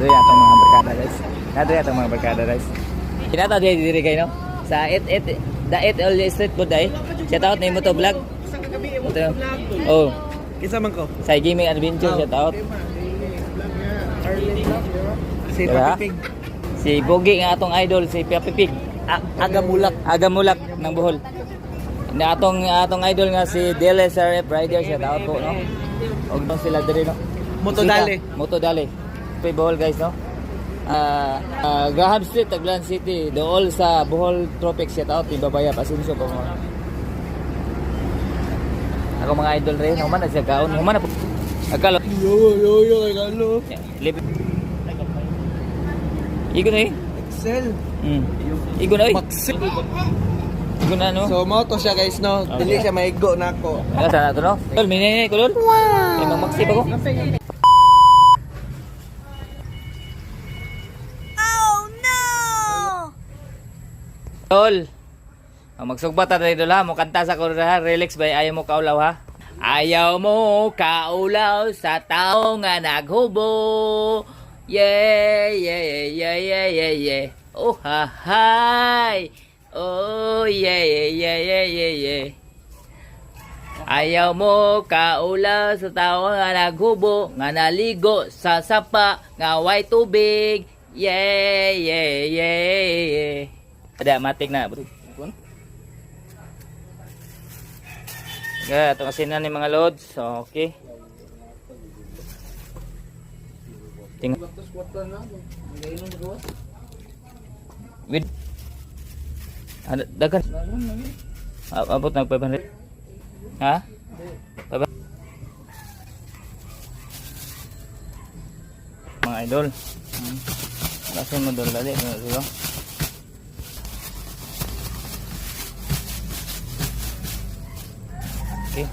Nato atong mga barkada guys. Nato atong mga barkada guys. Kinata diri kay no. Sa the all street food ay. Shout out ni mo to vlog. Oh. Kinsa man ko? Sa gaming adventure shout out. Si Papipig. Si Bogi nga atong idol si Papipig. Agamulak ng Bohol. Na atong idol nga si DLSRF Rider shout out po no. Og nang sila diri no. Motodale. Pay Bohol guys no. Graham Street, Tagbilan City, dool sa Bohol Tropics shout out ni Babaya Pasinso po mo. Ako mga idol rin, human na siya kaon, human na po. Akalo. Yo, akalo. Igo na eh. Excel. Igo na eh. Igo na no. So mo to siya guys no. Dili siya maigo nako. Ano sana to no? Tol, minini ko lol. Wow. May magmaksip ako. Tol, magsugbat tayo dito ha. Mo kanta sa kura ha. Relax ba? Ayaw mo kaulaw ha? Ayaw mo kaulaw sa tao nga naghubo. Yeah. Oh hi. Oh yeah. Ayaw mo kaulaw sa tao nga naghubo. Nga naligo sa sapa. Nga way tubig. Yeah. Ada matik na. Okay, ito kasi na ni mga loads. So, okay. Tingnan. With ano dagan? Abot na 500. Ha? 500. Mga idol. Kasi mo dol dali, no? Okay.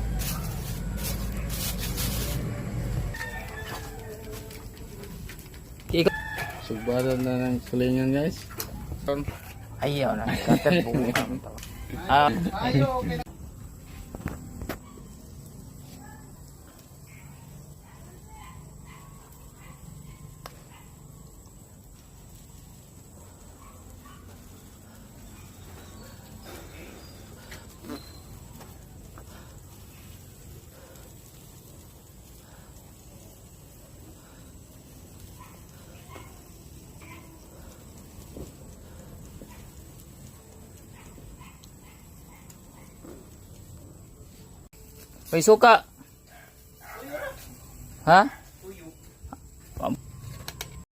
Ikot. Sugbaran na ng kulingan guys. Ayaw na. Katet po. May suka. Ha?